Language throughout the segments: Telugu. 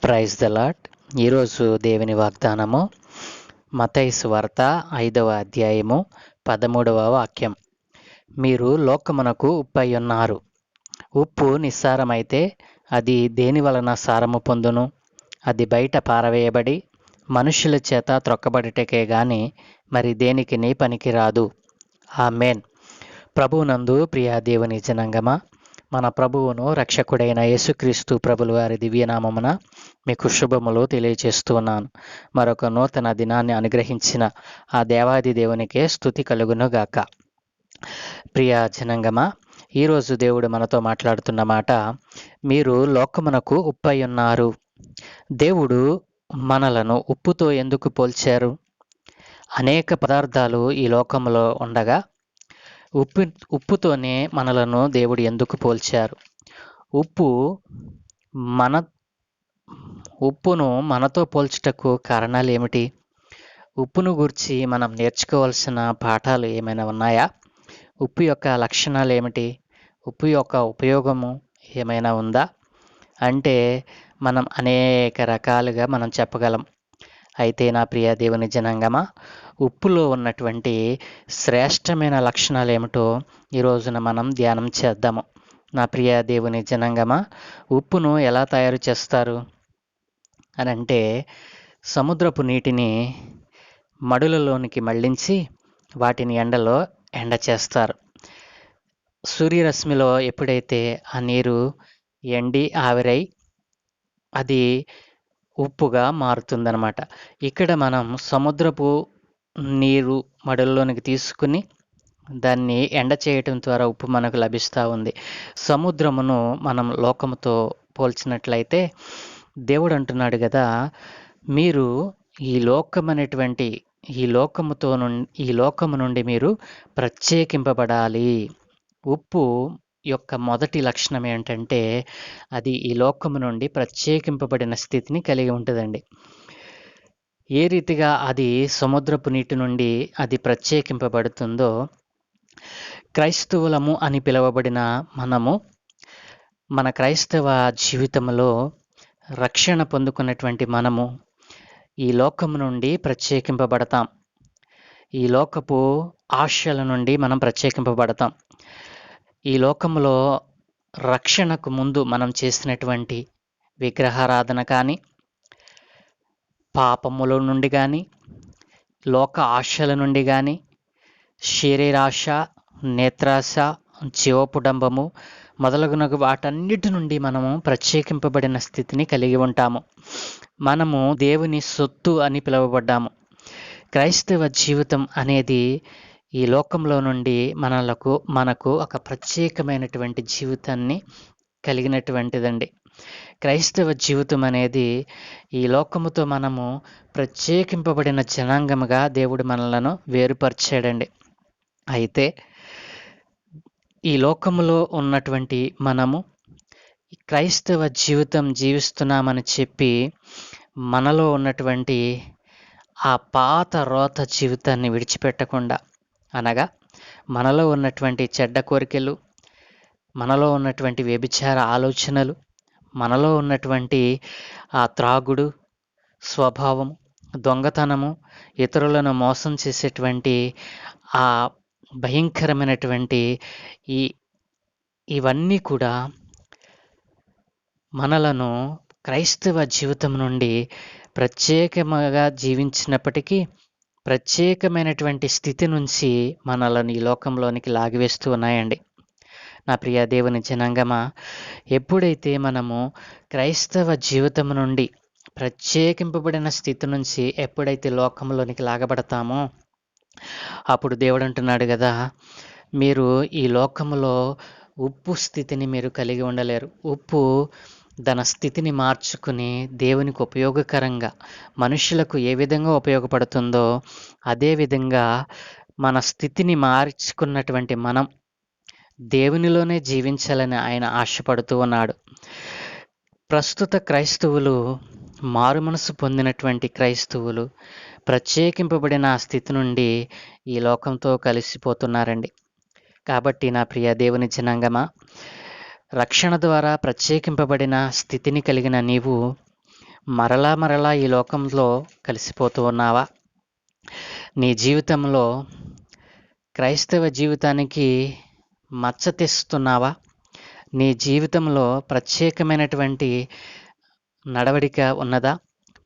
Praise the lord. ఈరోజు దేవుని వాగ్దానము మత్తయి సువార్త 5వ అధ్యాయము 13వ వాక్యం. మీరు లోకమునకు ఉప్పై ఉన్నారు. ఉప్పు నిస్సారమైతే అది దేని వలన సారము పొందును? అది బయట పారవేయబడి మనుషుల చేత త్రొక్కబడుటకే గాని మరి దేనికిని పనికిరాదు. ఆమేన్. ప్రభువునందు ప్రియ దేవుని జనాంగమా, మన ప్రభువును రక్షకుడైన యేసుక్రీస్తు ప్రభుల వారి దివ్యనామమున మీకు శుభములు తెలియజేస్తున్నాను. మరొక నూతన దినాన్ని అనుగ్రహించిన ఆ దేవాది దేవునికే స్తుతి కలుగునుగాక. ప్రియ జనాంగమా, ఈరోజు దేవుడు మనతో మాట్లాడుతున్న మాట, మీరు లోకమునకు ఉప్పై ఉన్నారు. దేవుడు మనలను ఉప్పుతో ఎందుకు పోల్చారు? అనేక పదార్థాలు ఈ లోకంలో ఉండగా ఉప్పుతోనే మనలను దేవుడు ఎందుకు పోల్చారు? ఉప్పును మనతో పోల్చుటకు కారణాలు ఏమిటి? ఉప్పును గూర్చి మనం నేర్చుకోవాల్సిన పాఠాలు ఏమైనా ఉన్నాయా? ఉప్పు యొక్క లక్షణాలు ఏమిటి? ఉప్పు యొక్క ఉపయోగము ఏమైనా ఉందా అంటే మనం అనేక రకాలుగా మనం చెప్పగలం. అయితే నా ప్రియ దేవుని జనాంగమా, ఉప్పులో ఉన్నటువంటి శ్రేష్టమైన లక్షణాలు ఏమిటో ఈ రోజున మనం ధ్యానం చేద్దాము. నా ప్రియ దేవుని జనాంగమా, ఉప్పును ఎలా తయారు చేస్తారు అని అంటే, సముద్రపు నీటిని మడులలోనికి మళ్లించి వాటిని ఎండలో ఎండ చేస్తారు. సూర్యరశ్మిలో ఎప్పుడైతే ఆ నీరు ఎండి ఆవిరై అది ఉప్పుగా మారుతుందన్నమాట. ఇక్కడ మనం సముద్రపు నీరు మడుల్లోనికి తీసుకుని దాన్ని ఎండ చేయటం ద్వారా ఉప్పు మనకు లభిస్తూ ఉంది. సముద్రమును మనం లోకముతో పోల్చినట్లయితే దేవుడు అంటున్నాడు కదా, మీరు ఈ లోకము నుండి మీరు ప్రత్యేకింపబడాలి. ఉప్పు యొక్క మొదటి లక్షణం ఏంటంటే అది ఈ లోకము నుండి ప్రత్యేకింపబడిన స్థితిని కలిగి ఉంటుందండి. ఏ రీతిగా అది సముద్రపు నీటి నుండి అది ప్రత్యేకింపబడుతుందో, క్రైస్తవులము అని పిలువబడిన మనము మన క్రైస్తవ జీవితంలో రక్షణ పొందుకున్నటువంటి మనము ఈ లోకము నుండి ప్రత్యేకింపబడతాం. ఈ లోకపు ఆశల నుండి మనం ప్రత్యేకింపబడతాం. ఈ లోకంలో రక్షణకు ముందు మనం చేసినటువంటి విగ్రహారాధన కానీ, పాపముల నుండి కానీ, లోక ఆశల నుండి కానీ, శరీరాశ, నేత్రాశ, జీవపుడంబము మొదలగునగు వాటన్నిటి నుండి మనము ప్రత్యేకింపబడిన స్థితిని కలిగి ఉంటాము. మనము దేవుని సొత్తు అని పిలువబడ్డాము. క్రైస్తవ జీవితం అనేది ఈ లోకంలో నుండి మనకు ఒక ప్రత్యేకమైనటువంటి జీవితాన్ని కలిగినటువంటిదండి. క్రైస్తవ జీవితం అనేది ఈ లోకముతో మనము ప్రత్యేకింపబడిన జనాంగముగా దేవుడు మనలను వేరుపరిచాడండి. అయితే ఈ లోకములో ఉన్నటువంటి మనము క్రైస్తవ జీవితం జీవిస్తున్నామని చెప్పి మనలో ఉన్నటువంటి ఆ పాత రోత జీవితాన్ని విడిచిపెట్టకుండా, అనగా మనలో ఉన్నటువంటి చెడ్డ కోరికలు, మనలో ఉన్నటువంటి వ్యభిచార ఆలోచనలు, మనలో ఉన్నటువంటి ఆ త్రాగుడు స్వభావం, దొంగతనము, ఇతరులను మోసం చేసేటువంటి ఆ భయంకరమైనటువంటి ఇవన్నీ కూడా మనలను క్రైస్తవ జీవితం నుండి ప్రత్యేకముగా జీవించినప్పటికీ ప్రత్యేకమైనటువంటి స్థితి నుంచి మనలను ఈ లోకంలోనికి లాగివేస్తూ ఉన్నాయండి. నా ప్రియ దేవుని జనాంగమా, ఎప్పుడైతే మనము క్రైస్తవ జీవితం నుండి ప్రత్యేకింపబడిన స్థితి నుంచి ఎప్పుడైతే లోకంలోనికి లాగబడతామో అప్పుడు దేవుడు అంటున్నాడు కదా, మీరు ఈ లోకములో ఉప్పు స్థితిని మీరు కలిగి ఉండలేరు. ఉప్పు తన స్థితిని మార్చుకుని దేవునికి ఉపయోగకరంగా మనుషులకు ఏ విధంగా ఉపయోగపడుతుందో అదే విధంగా మన స్థితిని మార్చుకున్నటువంటి మనం దేవునిలోనే జీవించాలని ఆయన ఆశపడుతూ ఉన్నాడు. ప్రస్తుత క్రైస్తవులు, మారుమనసు పొందినటువంటి క్రైస్తవులు ప్రత్యేకింపబడిన ఆ స్థితి నుండి ఈ లోకంతో కలిసిపోతున్నారండి. కాబట్టి నా ప్రియ దేవుని జనాంగమా, రక్షణ ద్వారా ప్రత్యేకింపబడిన స్థితిని కలిగిన నీవు మరలా మరలా ఈ లోకంలో కలిసిపోతూ ఉన్నావా? నీ జీవితంలో క్రైస్తవ జీవితానికి మచ్చ తెస్తున్నావా? నీ జీవితంలో ప్రత్యేకమైనటువంటి నడవడిక ఉన్నదా?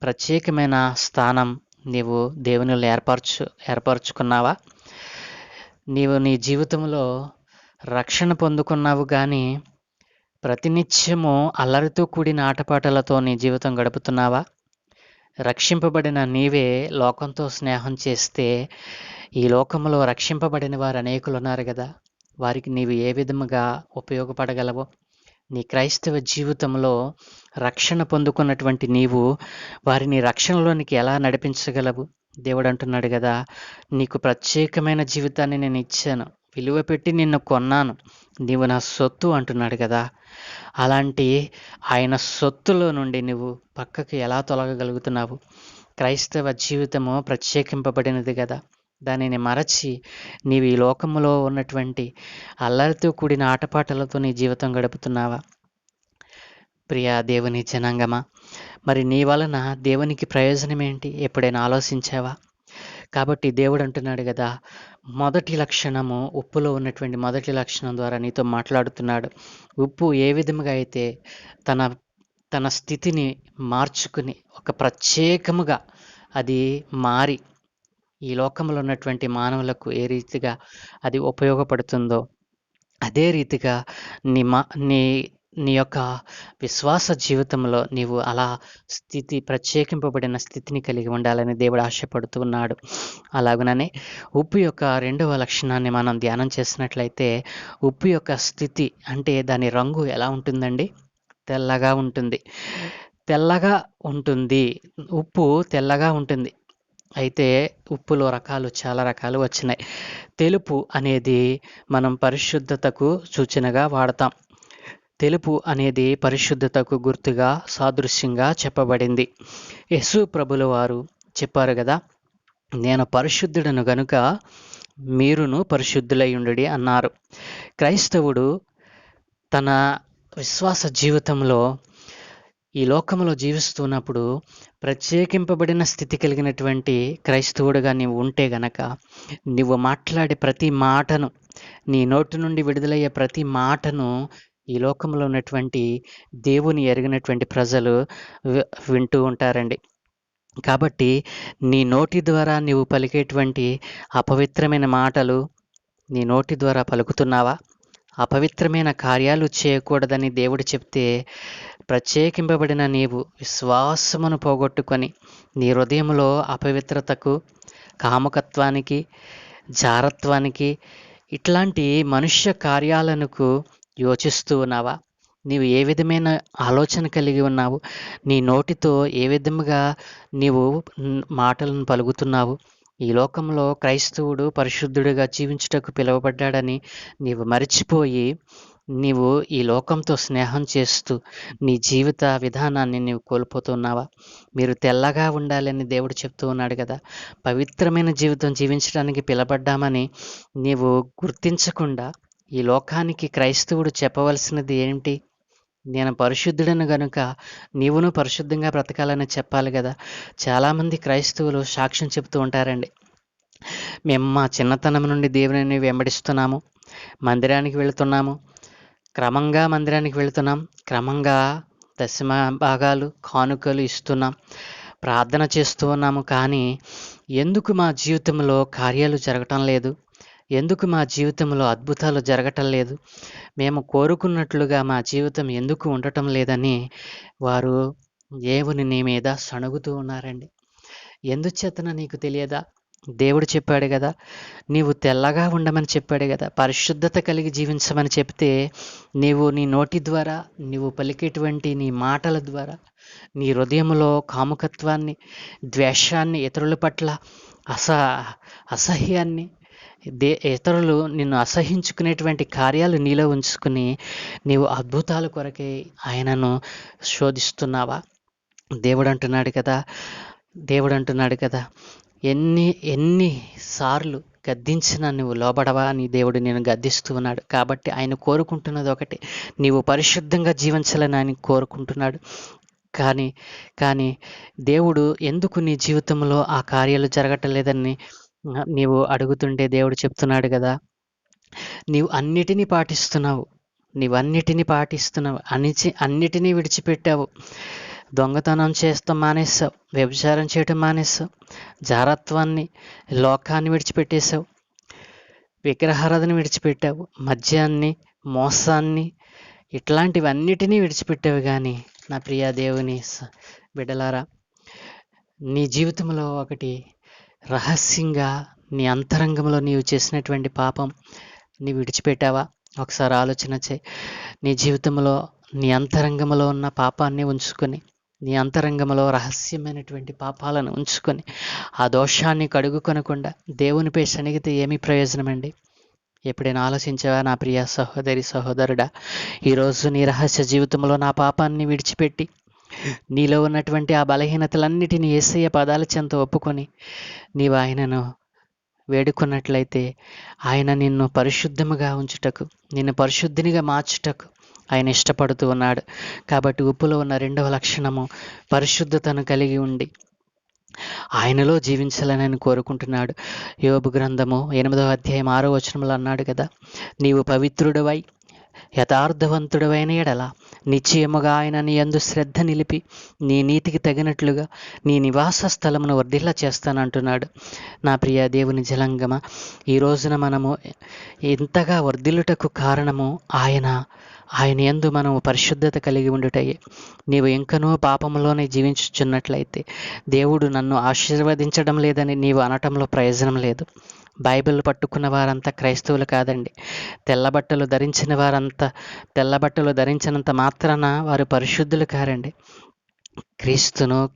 ప్రత్యేకమైన స్థానం నీవు దేవునిలో ఏర్పరచుకున్నావా? నీవు నీ జీవితంలో రక్షణ పొందుకున్నావు కానీ ప్రతినిత్యము అల్లరితో కూడిన ఆటపాటలతో నీ జీవితం గడుపుతున్నావా? రక్షింపబడిన నీవే లోకంతో స్నేహం చేస్తే ఈ లోకంలో రక్షింపబడిన వారు అనేకులు ఉన్నారు కదా, వారికి నీవు ఏ విధముగా ఉపయోగపడగలవో? నీ క్రైస్తవ జీవితంలో రక్షణ పొందుకున్నటువంటి నీవు వారిని రక్షణలోనికి ఎలా నడిపించగలవు? దేవుడు అంటున్నాడు కదా, నీకు ప్రత్యేకమైన జీవితాన్ని నేను ఇచ్చాను, విలువ పెట్టి నిన్ను కొన్నాను, నీవు నా సొత్తు అంటున్నాడు కదా. అలాంటి ఆయన సొత్తులో నుండి నువ్వు పక్కకు ఎలా తొలగగలుగుతున్నావు? క్రైస్తవ జీవితము ప్రత్యేకింపబడినది కదా, దానిని మరచి నీవు ఈ లోకములో ఉన్నటువంటి అల్లరితో కూడిన ఆటపాటలతో నీ జీవితం గడుపుతున్నావా? ప్రియా దేవుని జనాంగమా, మరి నీ వలన దేవునికి ప్రయోజనం ఏంటి? ఎప్పుడైనా ఆలోచించావా? కాబట్టి దేవుడు అంటున్నాడు కదా, మొదటి లక్షణము, ఉప్పులో ఉన్నటువంటి మొదటి లక్షణం ద్వారా నీతో మాట్లాడుతున్నాడు. ఉప్పు ఏ విధముగా అయితే తన తన స్థితిని మార్చుకుని ఒక ప్రత్యేకముగా అది మారి ఈ లోకంలో ఉన్నటువంటి మానవులకు ఏ రీతిగా అది ఉపయోగపడుతుందో, అదే రీతిగా నీ నీ నీ యొక్క విశ్వాస జీవితంలో నీవు అలా ప్రత్యేకింపబడిన స్థితిని కలిగి ఉండాలని దేవుడు ఆశపడుతూ ఉన్నాడు. అలాగుననే ఉప్పు యొక్క రెండవ లక్షణాన్ని మనం ధ్యానం చేసినట్లయితే, ఉప్పు యొక్క స్థితి అంటే దాని రంగు ఎలా ఉంటుందండి? తెల్లగా ఉంటుంది. తెల్లగా ఉంటుంది. ఉప్పు తెల్లగా ఉంటుంది. అయితే ఉప్పులో చాలా రకాలు వచ్చినాయి. తెలుపు అనేది మనం పరిశుద్ధతకు సూచనగా వాడతాం. తెలుపు అనేది పరిశుద్ధతకు గుర్తుగా, సాదృశ్యంగా చెప్పబడింది. యేసు ప్రభుల వారు చెప్పారు కదా, నేను పరిశుద్ధుడను గనుక మీరును పరిశుద్ధులై ఉండుడి అన్నారు. క్రైస్తవుడు తన విశ్వాస జీవితంలో ఈ లోకంలో జీవిస్తున్నప్పుడు ప్రత్యేకింపబడిన స్థితి కలిగినటువంటి క్రైస్తవుడిగా నీవు ఉంటే గనక, నువ్వు మాట్లాడే ప్రతి మాటను, నీ నోటి నుండి విడుదలయ్యే ప్రతి మాటను ఈ లోకంలో ఉన్నటువంటి దేవుని ఎరిగినటువంటి ప్రజలు వింటూ ఉంటారండి. కాబట్టి నీ నోటి ద్వారా నీవు పలికేటువంటి అపవిత్రమైన మాటలు నీ నోటి ద్వారా పలుకుతున్నావా? అపవిత్రమైన కార్యాలు చేయకూడదని దేవుడు చెప్తే, ప్రత్యేకింపబడిన నీవు విశ్వాసమును పోగొట్టుకొని నీ హృదయంలో అపవిత్రతకు, కాముకత్వానికి, జారత్వానికి, ఇట్లాంటి మనుష్య కార్యాలకు యోచిస్తూ ఉన్నావా? నీవు ఏ విధమైన ఆలోచన కలిగి ఉన్నావు? నీ నోటితో ఏ విధముగా నీవు మాటలను పలుకుతున్నావు? ఈ లోకంలో క్రైస్తవుడు పరిశుద్ధుడిగా జీవించుటకు పిలువబడ్డాడని నీవు మరిచిపోయి, నీవు ఈ లోకంతో స్నేహం చేస్తూ నీ జీవిత విధానాన్ని నీవు కోల్పోతున్నావా? మీరు తెల్లగా ఉండాలని దేవుడు చెప్తూ ఉన్నాడు కదా. పవిత్రమైన జీవితం జీవించడానికి పిలబడ్డామని నీవు గుర్తించకుండా ఈ లోకానికి క్రైస్తవుడు చెప్పవలసినది ఏంటి? నేను పరిశుద్ధుడను గనుక నీవును పరిశుద్ధంగా బ్రతకాలని చెప్పాలి కదా. చాలామంది క్రైస్తవులు సాక్ష్యం చెప్తూ ఉంటారండి, మేము మా చిన్నతనం నుండి దేవుని వెంబడిస్తున్నాము, మందిరానికి వెళుతున్నాము, క్రమంగా మందిరానికి వెళుతున్నాం, క్రమంగా దశమ భాగాలు, కానుకలు ఇస్తున్నాం, ప్రార్థన చేస్తూ ఉన్నాము, కానీ ఎందుకు మా జీవితంలో కార్యాలు జరగటం లేదు? ఎందుకు మా జీవితంలో అద్భుతాలు జరగటం లేదు? మేము కోరుకున్నట్లుగా మా జీవితం ఎందుకు ఉండటం లేదని వారు దేవుని నీ మీద సణుగుతూ ఉన్నారండి. ఎందుచేతన నీకు తెలియదా? దేవుడు చెప్పాడు కదా, నీవు తెల్లగా ఉండమని చెప్పాడు కదా, పరిశుద్ధత కలిగి జీవించమని చెప్తే, నీవు నీ నోటి ద్వారా, నీవు పలికేటువంటి నీ మాటల ద్వారా, నీ హృదయంలో కాముకత్వాన్ని, ద్వేషాన్ని, ఇతరుల పట్ల అసహ్యాన్ని, ఇతరులు నిన్ను అసహించుకునేటువంటి కార్యాలు నీలో ఉంచుకుని నీవు అద్భుతాల కొరకే ఆయనను శోధిస్తున్నావా? దేవుడు అంటున్నాడు కదా, ఎన్నిసార్లు గద్దించినా నువ్వు లోబడవా అని దేవుడు నేను గద్దిస్తూ ఉన్నాడు. కాబట్టి ఆయన కోరుకుంటున్నది ఒకటి, నీవు పరిశుద్ధంగా జీవించాలని ఆయన కోరుకుంటున్నాడు. కానీ కానీ దేవుడు ఎందుకు నీ జీవితంలో ఆ కార్యాలు జరగటం లేదని నీవు అడుగుతుంటే దేవుడు చెప్తున్నాడు కదా, నీవు అన్నిటినీ పాటిస్తున్నావు, అన్నిటినీ విడిచిపెట్టావు. దొంగతనం చేస్తాం మానేసావు, వ్యభిచారం చేయటం మానేసావు, జారత్వాన్ని, లోకాన్ని విడిచిపెట్టేశావు, విగ్రహారాధన విడిచిపెట్టావు, మద్యాన్ని, మోసాన్ని, ఇట్లాంటివన్నిటినీ విడిచిపెట్టావు. కానీ నా ప్రియ దేవుని బిడ్డలారా, నీ జీవితంలో ఒకటి రహస్యంగా నీ అంతరంగంలో నీవు చేసినటువంటి పాపం నీవు విడిచిపెట్టావా? ఒకసారి ఆలోచన చేయి. నీ జీవితంలో నీ అంతరంగంలో ఉన్న పాపాన్ని ఉంచుకొని, నీ అంతరంగంలో రహస్యమైనటువంటి పాపాలను ఉంచుకొని ఆ దోషాన్ని కడుగుకొనకుండా దేవునిపై శనిగితే ఏమి ప్రయోజనం అండి? ఎప్పుడైనా ఆలోచించావా నా ప్రియ సహోదరి సహోదరుడా? ఈరోజు నీ రహస్య జీవితంలో నా పాపాన్ని విడిచిపెట్టి నీలో ఉన్నటువంటి ఆ బలహీనతలన్నిటినీ యేసయ్య పాదాల చెంత ఒప్పుకొని నీవు ఆయనను వేడుకున్నట్లయితే ఆయన నిన్ను పరిశుద్ధముగా ఉంచుటకు, నిన్ను పరిశుద్ధినిగా మార్చుటకు ఆయన ఇష్టపడుతూ ఉన్నాడు. కాబట్టి ఉప్పులో ఉన్న రెండవ లక్షణము పరిశుద్ధతను కలిగి ఉండి ఆయనలో జీవించాలని ఆయన కోరుకుంటున్నాడు. యోబు గ్రంథము 8వ అధ్యాయం 6వ వచనంలో అన్నాడు కదా, నీవు పవిత్రుడవై యథార్థవంతుడవైన ఎడల నిశ్చయముగా ఆయన నీ యందు శ్రద్ధ నిలిపి నీ నీతికి తగినట్లుగా నీ నివాస స్థలమును వర్ధిల్ల చేస్తానంటున్నాడు. నా ప్రియ దేవుని జలంగమ, ఈ రోజున మనము ఇంతగా వర్ధిల్లుటకు కారణము ఆయన యందు మనము పరిశుద్ధత కలిగి ఉండుటయే. నీవు ఇంకనూ పాపంలోనే జీవించుచున్నట్లయితే దేవుడు నన్ను ఆశీర్వదించడం లేదని నీవు అనటంలో ప్రయోజనం లేదు. బైబిల్ పట్టుకున్న వారంతా క్రైస్తవులు కాదండి. తెల్లబట్టలు ధరించినంత మాత్రాన వారు పరిశుద్ధులు కారండి.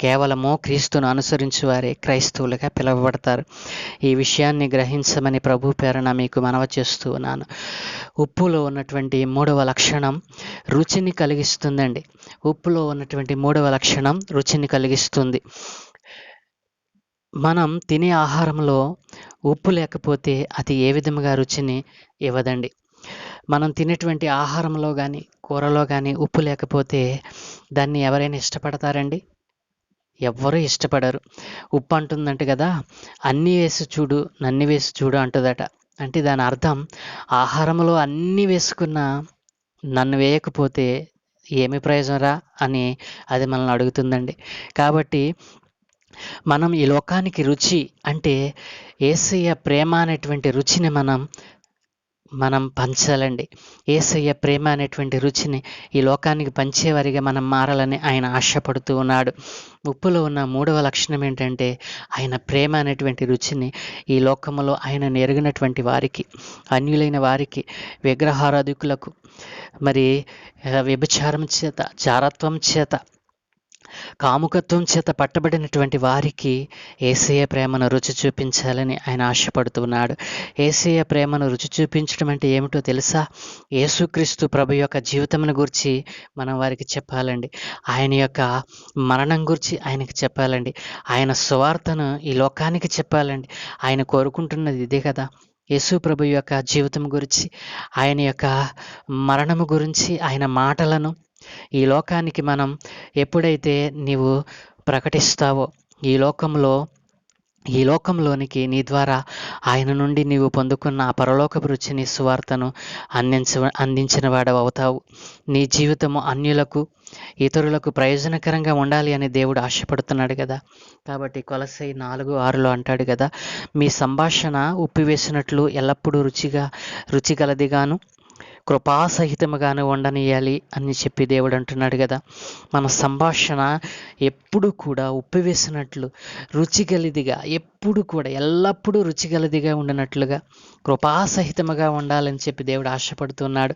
కేవలము క్రీస్తును అనుసరించు వారే క్రైస్తవులుగా పిలువబడతారు. ఈ విషయాన్ని గ్రహించమని ప్రభు పేరన మీకు మనవి చేస్తూ ఉన్నాను. ఉప్పులో ఉన్నటువంటి 3వ లక్షణం రుచిని కలిగిస్తుందండి. ఉప్పులో ఉన్నటువంటి 3వ లక్షణం రుచిని కలిగిస్తుంది. మనం తినే ఆహారంలో ఉప్పు లేకపోతే అది ఏ విధముగా రుచిని ఇవ్వదండి. మనం తినేటువంటి ఆహారంలో కానీ కూరలో కానీ ఉప్పు లేకపోతే దాన్ని ఎవరైనా ఇష్టపడతారండి? ఎవ్వరూ ఇష్టపడరు. ఉప్పు అంటుందంట కదా, అన్నీ వేసి చూడు నన్ని వేసి చూడు అంటుందట. అంటే దాని అర్థం, ఆహారంలో అన్నీ వేసుకున్నా నన్ను వేయకపోతే ఏమి ప్రయోజనం రా అని అది మనల్ని అడుగుతుందండి. కాబట్టి మనం ఈ లోకానికి రుచి అంటే యేసయ్య ప్రేమ అనేటువంటి రుచిని మనం పంచాలండి. యేసయ్య ప్రేమ అనేటువంటి రుచిని ఈ లోకానికి పంచేవారిగా మనం మారాలని ఆయన ఆశపడుతూ ఉన్నాడు. ఉప్పులో ఉన్న 3వ లక్షణం ఏంటంటే ఆయన ప్రేమ అనేటువంటి రుచిని ఈ లోకములో ఆయన ఎరిగినటువంటి వారికి, అన్యులైన వారికి, విగ్రహారాధికులకు, మరి వ్యభిచారం చేత, జారత్వం చేత, కాముకత్వం చేత పట్టబడినటువంటి వారికి యేసయ్య ప్రేమను రుచి చూపించాలని ఆయన ఆశపడుతున్నాడు. యేసయ్య ప్రేమను రుచి చూపించడం అంటే ఏమిటో తెలుసా? యేసుక్రీస్తు ప్రభు యొక్క జీవితమును గురించి మనం వారికి చెప్పాలండి. ఆయన యొక్క మరణం గురించి ఆయనకి చెప్పాలండి. ఆయన సువార్తను ఈ లోకానికి చెప్పాలండి. ఆయన కోరుకుంటున్నది ఇదే కదా. యేసు ప్రభు యొక్క జీవితం గురించి, ఆయన యొక్క మరణము గురించి, ఆయన మాటలను ఈ లోకానికి మనం ఎప్పుడైతే నీవు ప్రకటిస్తావో, ఈ లోకంలోనికి నీ ద్వారా ఆయన నుండి నీవు పొందుకున్న ఆ పరలోకపు రుచిని, సువార్తను అందించిన వాడవు అవుతావు. నీ జీవితము అన్యులకు, ఇతరులకు ప్రయోజనకరంగా ఉండాలి అని దేవుడు ఆశపడుతున్నాడు కదా. కాబట్టి కొలస్సై 4:6లో అంటాడు కదా, మీ సంభాషణ ఉప్పివేసినట్లు ఎల్లప్పుడూ రుచిగలదిగాను కృపాసహితముగాను ఉండనియాలి అని చెప్పి దేవుడు అంటున్నాడు కదా. మన సంభాషణ ఎప్పుడు కూడా ఉప్పివేసినట్లు రుచిగలదిగా, ఎల్లప్పుడూ రుచిగలదిగా ఉండినట్లుగా కృపాసహితముగా ఉండాలని చెప్పి దేవుడు ఆశపడుతున్నాడు.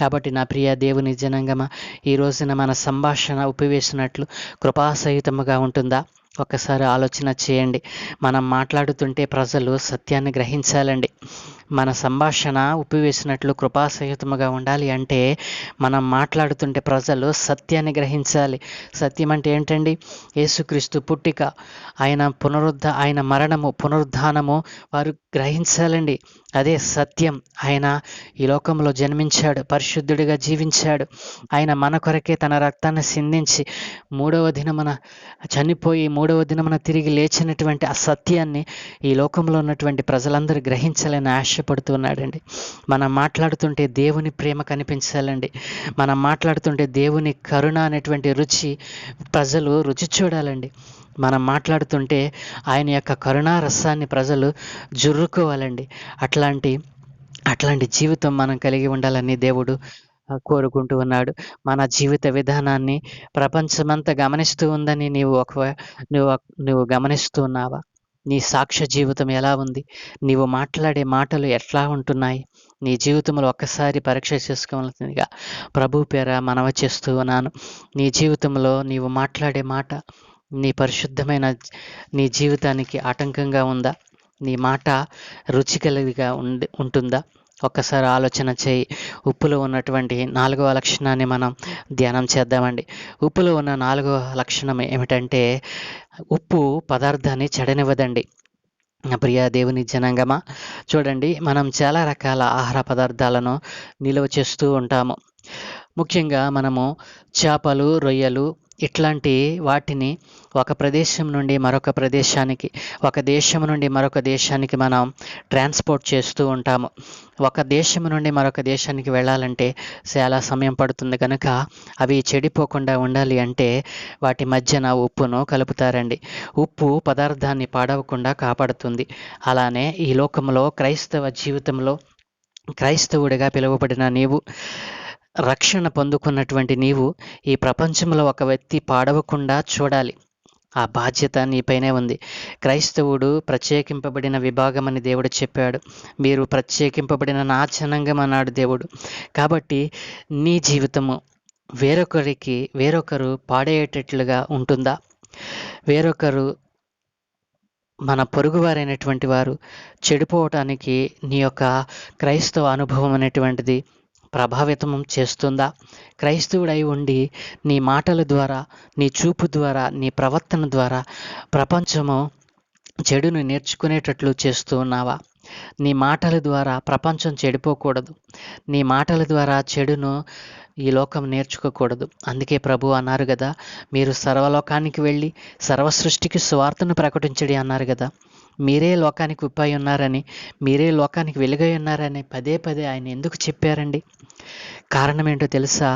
కాబట్టి నా ప్రియ దేవుని జనాంగమా, ఈ రోజున మన సంభాషణ ఉప్పివేసినట్లు కృపాసహితముగా ఉంటుందా? ఒక్కసారి ఆలోచన చేయండి. మనం మాట్లాడుతుంటే ప్రజలు సత్యాన్ని గ్రహించాలండి. మన సంభాషణ ఉప్పివేసినట్లు కృపాసహితముగా ఉండాలి అంటే మనం మాట్లాడుతుంటే ప్రజలు సత్యాన్ని గ్రహించాలి. సత్యం అంటే ఏంటండి? యేసుక్రీస్తు పుట్టిక, ఆయన మరణము, పునరుద్ధానము వారు గ్రహించాలండి. అదే సత్యం. ఆయన ఈ లోకంలో జన్మించాడు, పరిశుద్ధుడిగా జీవించాడు. ఆయన మన కొరకే తన రక్తాన్ని సిందించి మూడవ దినమున చనిపోయి మూడవ దినమున తిరిగి లేచినటువంటి ఆ సత్యాన్ని ఈ లోకంలో ఉన్నటువంటి ప్రజలందరూ గ్రహించాలని ఆశపడుతూ ఉన్నాడండి. మనం మాట్లాడుతుంటే దేవుని ప్రేమ కనిపించాలండి. మనం మాట్లాడుతుంటే దేవుని కరుణ అనేటువంటి రుచి ప్రజలు రుచి చూడాలండి. మనం మాట్లాడుతుంటే ఆయన యొక్క కరుణా రసాన్ని ప్రజలు జుర్రుకోవాలండి. అట్లాంటి జీవితం మనం కలిగి ఉండాలని దేవుడు కోరుకుంటూ ఉన్నాడు. మన జీవిత విధానాన్ని ప్రపంచమంతా గమనిస్తూ ఉందని నువ్వు గమనిస్తూ ఉన్నావా? నీ సాక్ష్య జీవితం ఎలా ఉంది? నీవు మాట్లాడే మాటలు ఎట్లా ఉంటున్నాయి? నీ జీవితంలో ఒక్కసారి పరీక్ష చేసుకోవాల్సిందిగా ప్రభు పేర మనవి చేస్తూ ఉన్నాను. నీ జీవితంలో నీవు మాట్లాడే మాట నీ జీవితానికి ఆటంకంగా ఉందా? నీ మాట రుచికలదిగా ఉంటుందా? ఒక్కసారి ఆలోచన చేయి. ఉప్పులో ఉన్నటువంటి 4వ లక్షణాన్ని మనం ధ్యానం చేద్దామండి. ఉప్పులో ఉన్న 4వ లక్షణం ఏమిటంటే, ఉప్పు పదార్థాన్ని చెడనివ్వదండి. ప్రియ దేవుని జనాంగమా, చూడండి, మనం చాలా రకాల ఆహార పదార్థాలను నిల్వ చేస్తూ ఉంటాము. ముఖ్యంగా మనము చేపలు, రొయ్యలు ఇట్లాంటి వాటిని ఒక ప్రదేశం నుండి మరొక ప్రదేశానికి, ఒక దేశం నుండి మరొక దేశానికి మనం ట్రాన్స్పోర్ట్ చేస్తూ ఉంటాము. ఒక దేశం నుండి మరొక దేశానికి వెళ్ళాలంటే చాలా సమయం పడుతుంది కనుక అవి చెడిపోకుండా ఉండాలి అంటే వాటి మధ్యన ఉప్పును కలుపుతారండి. ఉప్పు పదార్థాన్ని పాడవకుండా కాపాడుతుంది. అలానే ఈ లోకంలో క్రైస్తవ జీవితంలో క్రైస్తవుడిగా పిలువబడిన నీవు, రక్షణ పొందుకున్నటువంటి నీవు ఈ ప్రపంచంలో ఒక వ్యక్తి పాడవకుండా చూడాలి. ఆ బాధ్యత నీపైనే ఉంది. క్రైస్తవుడు ప్రత్యేకింపబడిన విభాగమని దేవుడు చెప్పాడు. మీరు ప్రత్యేకింపబడిన నా జనాంగం అన్నాడు దేవుడు. కాబట్టి నీ జీవితము వేరొకరు పాడేటట్లుగా ఉంటుందా? వేరొకరు, మన పొరుగువారైనటువంటి వారు చెడిపోవటానికి నీ యొక్క క్రైస్తవ అనుభవం అనేటువంటిది ప్రభావితం చేస్తుందా? క్రైస్తవుడై ఉండి నీ మాటల ద్వారా, నీ చూపు ద్వారా, నీ ప్రవర్తన ద్వారా ప్రపంచము చెడును నేర్చుకునేటట్లు చేస్తూ ఉన్నావా? నీ మాటల ద్వారా ప్రపంచం చెడిపోకూడదు. నీ మాటల ద్వారా చెడును ఈ లోకం నేర్చుకోకూడదు. అందుకే ప్రభు అన్నారు కదా, మీరు సర్వలోకానికి వెళ్ళి సర్వ సృష్టికి సువార్తను ప్రకటించడి అన్నారు కదా. మీరే లోకానికి ఉప్పై ఉన్నారని, మీరే లోకానికి వెలుగై ఉన్నారని పదే పదే ఆయన ఎందుకు చెప్పారండి? కారణం ఏంటో తెలుసా?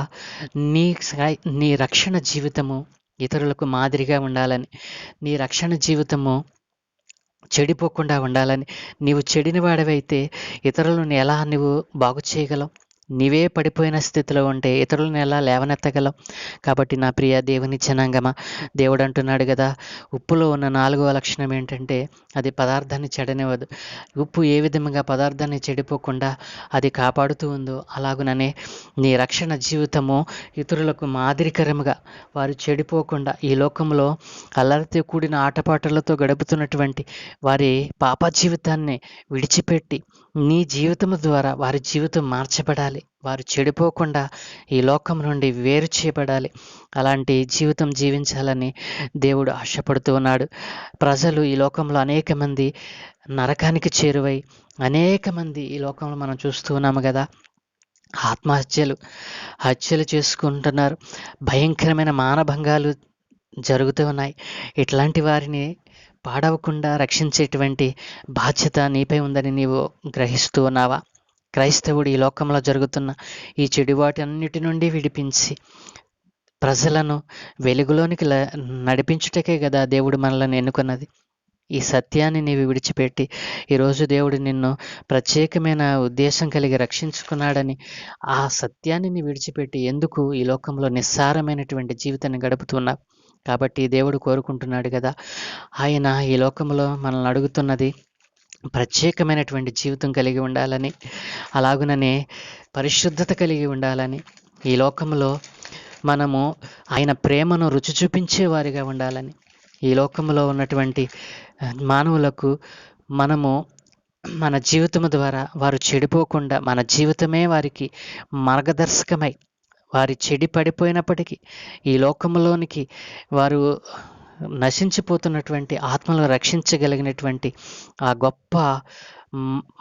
నీ రక్షణ జీవితము ఇతరులకు మాదిరిగా ఉండాలని, నీ రక్షణ జీవితము చెడిపోకుండా ఉండాలని. నీవు చెడిన వాడివైతే ఇతరులను ఎలా నువ్వు బాగు చేయగలవు? నీవే పడిపోయిన స్థితిలో ఉంటే ఇతరులను ఎలా లేవనెత్తగలవు? కాబట్టి నా ప్రియ దేవుని జనాంగమా, దేవుడు అంటున్నాడు కదా, ఉప్పులో ఉన్న 4వ లక్షణం ఏంటంటే అది పదార్థాన్ని చెడనివ్వదు. ఉప్పు ఏ విధంగా పదార్థాన్ని చెడిపోకుండా అది కాపాడుతూ ఉందో అలాగుననే నీ రక్షణ జీవితము ఇతరులకు మాదిరికరముగా, వారు చెడిపోకుండా ఈ లోకంలో అల్లరితో కూడిన ఆటపాటలతో గడుపుతున్నటువంటి వారి పాప జీవితాన్ని విడిచిపెట్టి నీ జీవితం ద్వారా వారి జీవితం మార్చబడాలి. వారు చెడిపోకుండా ఈ లోకం నుండి వేరు చేయబడాలి. అలాంటి జీవితం జీవించాలని దేవుడు ఆశపడుతూ ఉన్నాడు. ప్రజలు ఈ లోకంలో అనేక మంది నరకానికి చేరువై, అనేక మంది ఈ లోకంలో మనం చూస్తూ ఉన్నాము కదా, హత్యలు చేసుకుంటున్నారు. భయంకరమైన మానభంగాలు జరుగుతూ ఉన్నాయి. ఇట్లాంటి వారిని పాడవకుండా రక్షించేటువంటి బాధ్యత నీపై ఉందని నీవు గ్రహిస్తూ ఉన్నావా? క్రైస్తవుడు ఈ లోకంలో జరుగుతున్న ఈ చెడువాటి అన్నిటి నుండి విడిపించి ప్రజలను వెలుగులోనికి నడిపించుటకే కదా దేవుడు మనల్ని ఎన్నుకున్నది. ఈ సత్యాన్ని నీవు విడిచిపెట్టి ఈరోజు దేవుడు నిన్ను ప్రత్యేకమైన ఉద్దేశం కలిగి రక్షించుకున్నాడని ఆ సత్యాన్ని నీ విడిచిపెట్టి ఎందుకు ఈ లోకంలో నిస్సారమైనటువంటి జీవితాన్ని గడుపుతున్నావు? కాబట్టి దేవుడు కోరుకుంటున్నాడు కదా, ఆయన ఈ లోకంలో మనల్ని అడుగుతున్నది ప్రత్యేకమైనటువంటి జీవితం కలిగి ఉండాలని, అలాగుననే పరిశుద్ధత కలిగి ఉండాలని. ఈ లోకంలో మనము ఆయన ప్రేమను రుచి చూపించే వారిగా ఉండాలని. ఈ లోకంలో ఉన్నటువంటి మానవులకు మనము మన జీవితం ద్వారా వారు చెడిపోకుండా, మన జీవితమే వారికి మార్గదర్శకమై, వారి చెడి పడిపోయినప్పటికీ ఈ లోకంలోనికి వారు నశించిపోతున్నటువంటి ఆత్మలను రక్షించగలిగినటువంటి ఆ గొప్ప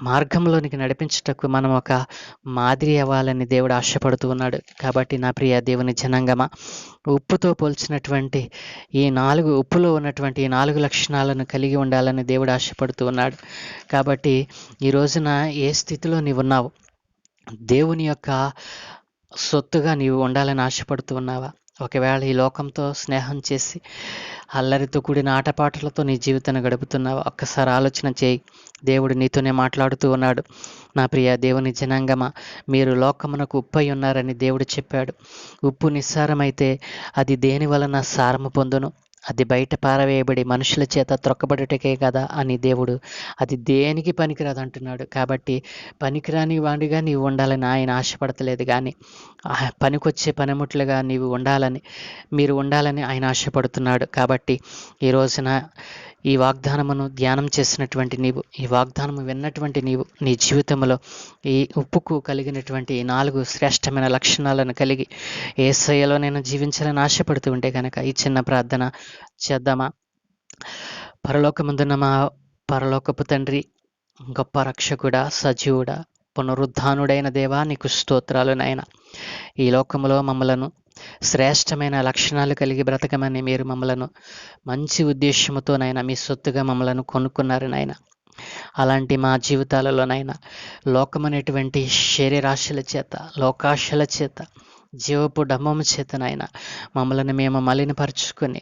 మార్గంలోనికి నడిపించుటకు మనం ఒక మాదిరి అవ్వాలని దేవుడు ఆశపడుతూ ఉన్నాడు. కాబట్టి నా ప్రియ దేవుని జనాంగమా, ఉప్పుతో పోల్చినటువంటి ఉప్పులో ఉన్నటువంటి ఈ 4 లక్షణాలను కలిగి ఉండాలని దేవుడు ఆశపడుతూ ఉన్నాడు. కాబట్టి ఈ రోజున ఏ స్థితిలో నీవున్నావు? దేవుని యొక్క సొత్తుగా నీవు ఉండాలని ఆశపడుతూ ఉన్నావా? ఒకవేళ ఈ లోకంతో స్నేహం చేసి అల్లరితో కూడిన ఆటపాటలతో నీ జీవితాన్ని గడుపుతున్నావా? ఒక్కసారి ఆలోచన చేయి. దేవుడు నీతోనే మాట్లాడుతూ ఉన్నాడు. నా ప్రియ దేవుని జనాంగమా, మీరు లోకమునకు ఉప్పై ఉన్నారని దేవుడు చెప్పాడు. ఉప్పు నిస్సారమైతే అది దేని వలన సారము పొందును? అది బయట పారవేయబడి మనుషుల చేత త్రొక్కబడుటకే కదా అని దేవుడు అది దేనికి పనికిరాదు అంటున్నాడు. కాబట్టి పనికిరాని వాడిగా నీవు ఉండాలని ఆయన ఆశపడతలేదు, కానీ పనికొచ్చే పనిముట్లుగా మీరు ఉండాలని ఆయన ఆశపడుతున్నాడు. కాబట్టి ఈ రోజున ఈ వాగ్దానమును ధ్యానం చేసినటువంటి నీవు, ఈ వాగ్దానము విన్నటువంటి నీవు, నీ జీవితంలో ఈ ఉప్పుకు కలిగినటువంటి 4 శ్రేష్టమైన లక్షణాలను కలిగి యేసయ్యలో నేను జీవించాలని ఆశపడుతూ ఉంటే కనుక ఈ చిన్న ప్రార్థన చేద్దామా? పరలోకమందున్న మా పరలోకపు తండ్రి, గొప్ప రక్షకుడా, సజీవుడా, పునరుద్ధానుడైన దేవా, నీకు స్తోత్రాలు నాయన. ఈ లోకములో మమ్మలను శ్రేష్టమైన లక్షణాలు కలిగి బ్రతకమని మీరు మమ్మలను మంచి ఉద్దేశముతోనైనా మీ సొత్తుగా మమ్మలను కొనుక్కున్నారు నాయన. అలాంటి మా జీవితాలలోనైనా లోకమనేటువంటి శరీరాశల చేత, లోకాశల చేత, జీవపు డమ్మము చేతనైనా మమ్మల్ని మేము మలినపరుచుకొని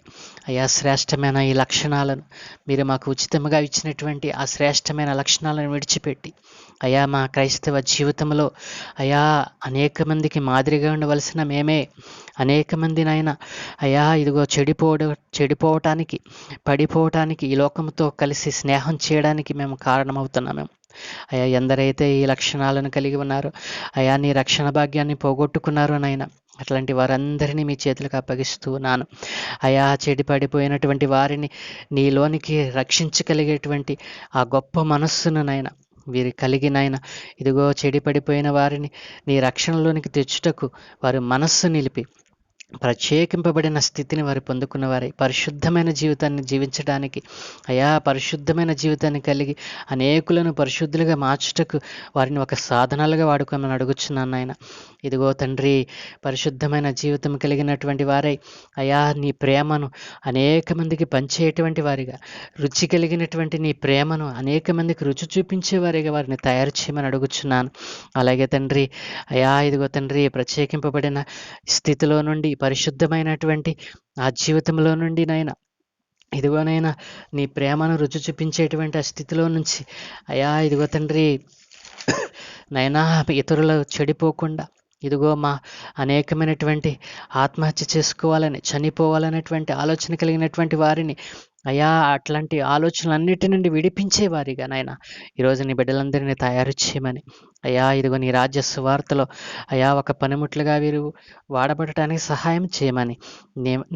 అయా శ్రేష్టమైన ఈ లక్షణాలను, మీరు మాకు ఉచితంగా ఇచ్చినటువంటి ఆ శ్రేష్టమైన లక్షణాలను విడిచిపెట్టి అయా మా క్రైస్తవ జీవితంలో అయా అనేక మందికి మాదిరిగా ఉండవలసిన మేమే అనేక మందినైనా అయా ఇదిగో చెడిపోవటానికి, పడిపోవటానికి, ఈ లోకంతో కలిసి స్నేహం చేయడానికి మేము కారణమవుతున్నాము. అయా ఎందరైతే ఈ లక్షణాలను కలిగి ఉన్నారో, అయా నీ రక్షణ భాగ్యాన్ని పోగొట్టుకున్నారో నాయన, అట్లాంటి వారందరినీ మీ చేతులకు అప్పగిస్తూ ఉన్నాను. అయా చెడిపడిపోయినటువంటి వారిని నీలోనికి రక్షించగలిగేటువంటి ఆ గొప్ప మనస్సును నాయన వీరు కలిగినైనా ఇదిగో చెడిపడిపోయిన వారిని నీ రక్షణలోనికి తెచ్చుటకు వారి మనస్సు నిలిపి ప్రత్యేకింపబడిన స్థితిని వారు పొందుకున్న వారి పరిశుద్ధమైన జీవితాన్ని జీవించడానికి, అయా పరిశుద్ధమైన జీవితాన్ని కలిగి అనేకులను పరిశుద్ధులుగా మార్చుటకు వారిని ఒక సాధనాలుగా వాడుకోమని అడుగుచున్నాను నాయన. ఇదిగో తండ్రి, పరిశుద్ధమైన జీవితం కలిగినటువంటి వారై అయా నీ ప్రేమను అనేక మందికి పంచేటువంటి వారిగా, రుచి కలిగినటువంటి నీ ప్రేమను అనేక మందికి రుచి చూపించేవారిగా వారిని తయారు చేయమని అడుగుచున్నాను. అలాగే తండ్రి, అయా ఇదిగో తండ్రి, ప్రత్యేకింపబడిన స్థితిలో నుండి పరిశుద్ధమైనటువంటి ఆ జీవితంలో నుండి నైనా ఇదిగోనైనా నీ ప్రేమను రుచి చూపించేటువంటి ఆ స్థితిలో నుంచి అయా ఇదిగో తండ్రి నైనా ఇతరులు చెడిపోకుండా ఇదిగో మా అనేకమైనటువంటి ఆత్మహత్య చేసుకోవాలని, చనిపోవాలనేటువంటి ఆలోచన కలిగినటువంటి వారిని అయా అట్లాంటి ఆలోచనలన్నిటి నుండి విడిపించేవారిగా నాయన ఈరోజు నీ బిడ్డలందరినీ తయారు చేయమని, అయా ఇదిగో నీ రాజ్య సువార్తలో అయా ఒక పనిముట్లుగా వీరు వాడబడటానికి సహాయం చేయమని,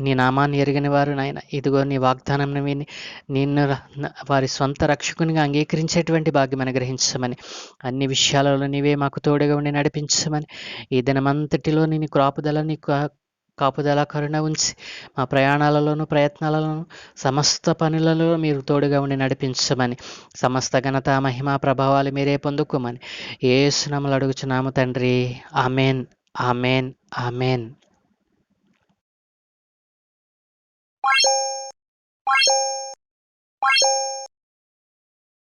నీ నామాన్ని ఎరిగిన వారు నాయన ఇదిగో నీ వాగ్దానం విని నిన్ను వారి సొంత రక్షకునిగా అంగీకరించేటువంటి భాగ్యం అనుగ్రహించమని, అన్ని విషయాలలో నీవే మాకు తోడుగా ఉండి నడిపించమని, ఈ దినమంతటిలో నీ కాపుదల కరుణ ఉంచి మా ప్రయాణాలలోనూ ప్రయత్నాలలోనూ సమస్త పనులలో మీరు తోడుగా ఉండి నడిపించమని, సమస్త ఘనత మహిమ ప్రభావాలు మీరే పొందుకోమని యేసు నామములో అడుగుచున్నాము తండ్రి. Amen, amen, amen.